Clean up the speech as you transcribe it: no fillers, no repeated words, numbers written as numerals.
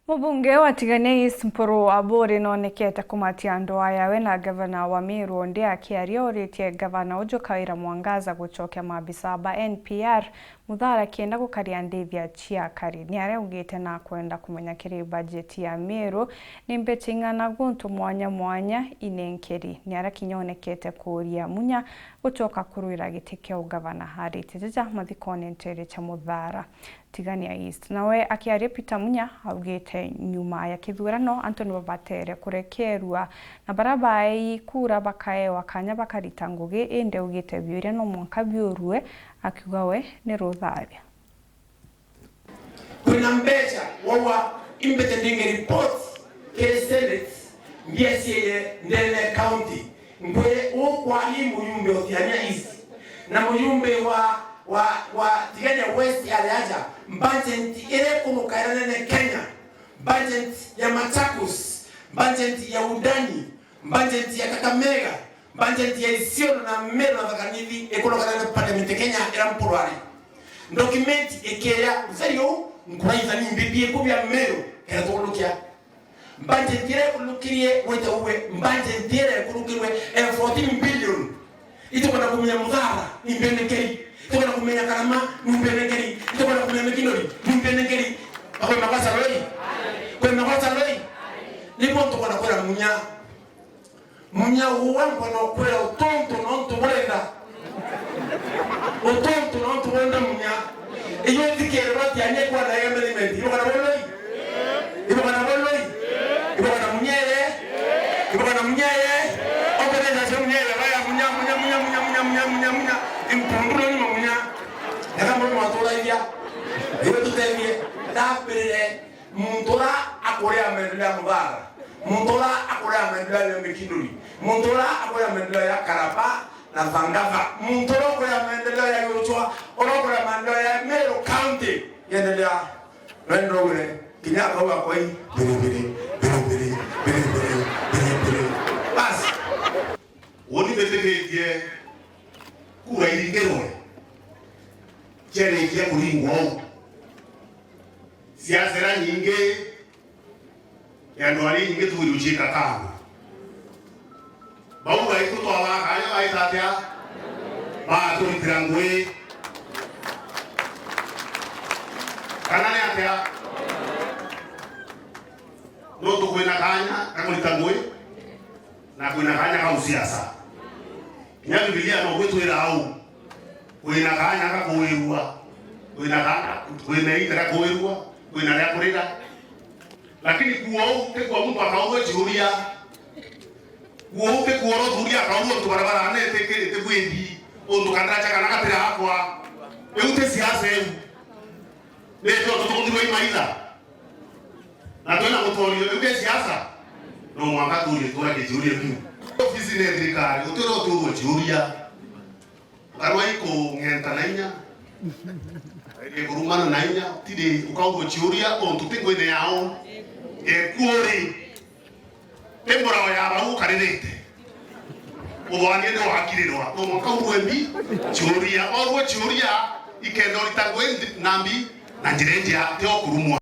Mubunge wa Tigania East Mpuru Aburi nonekete kumatia ndoa yawe na gavana wa Meru ndi akiaria uritie gavana Ojo Kawira Mwangaza gucokia maabisa ba NPR muthara kienda gukaria ndithia cia kari niaraugite na kwenda kumenya kiri budget ya Meru ni mbetingana guntu mwanya inenkeri niarakinyonekete kuria munya gucoka kurwira giti kia ugavana hari tija mathikone ntere cha muthara Tigania East nawe akiaria Peter Munya augite nyuma ya kithurano Anthony Wabatere kurekerua na barabai kura bakae wakanya bakarita ngugi inde ugite biuria no mwanka biurue akiugawe ni rutharia kuna mbeca wawa imbete dinge reports ke Senate ndiye ndele county ngwe okwa hii muyumbe wa Tigania East na muyumbe wa Tigania West aliaja budget ile kumukairana na Kenya, budget ya Machakos, budget ya Udani, budget ya Kakamega, budget ya Isiolo na Meru na Tharaka-Nithi ekolokana na parliament Kenya era mpurwari document ekeya usayo nkuraiza ni mbibie kubya Meru era tolukia budget ile kulukirie wete uwe budget ile kulukirwe 14 billion ito kana kumenya muthara imbenekeri ito kana kumenya karama imbenekeri ito kana kumenya kinori imbenekeri akwe mabasa loi kwa mabasa loi nipo to kana kwera munya uwango no kwera utonto no wenda munya iyo dikere bati anye kwa na element iyo kana loi ibo kana munyere opera za munyere baya munya impundulo ni munya yakamba mwatola idia iyo tutevye dapere muntora akorea maendeleo mubara muntora akorea maendeleo ya Mikinduli muntora akorea maendeleo ya Karaba na Vangava muntora akorea maendeleo ya Yochwa akorea maendeleo ya Meru County yendelea Rendogre kinyaka wa kwa hii bere bas woni betegeje kura ilingero chere je kulingo siasa nyingi ya ndwali nyingi tuwiruchika kama babu gaitu to abakayo aitatia ba to itrangwe kanane atia no to kwena kanya kama litangwe na kwena kanya kama siasa nyabi bilia no kwetu ila au kwena kanya kama kuwerua kwena ita kuwerua kwena ya kurida lakini kuote kwa mtu akaowe juria kuote kuoro juria akaowe tu barabara anete kile tebwendi ondo kandacha kana kapira hakwa eute siasa eu leto tutukundiro imaila na tena motolio eute siasa no mwaka tuli kwa juria tu ofisi ne serikali utero tu juria karwa iko ngenta nainya kurumana nainya tide ukaungo juria on tutingo ine yao kuori tembora ya bahu karirete ubanye no hakirirwa no mwaka uwembi juria orwo juria ikendo litangwe nambi na njirenje ya teo kurumwa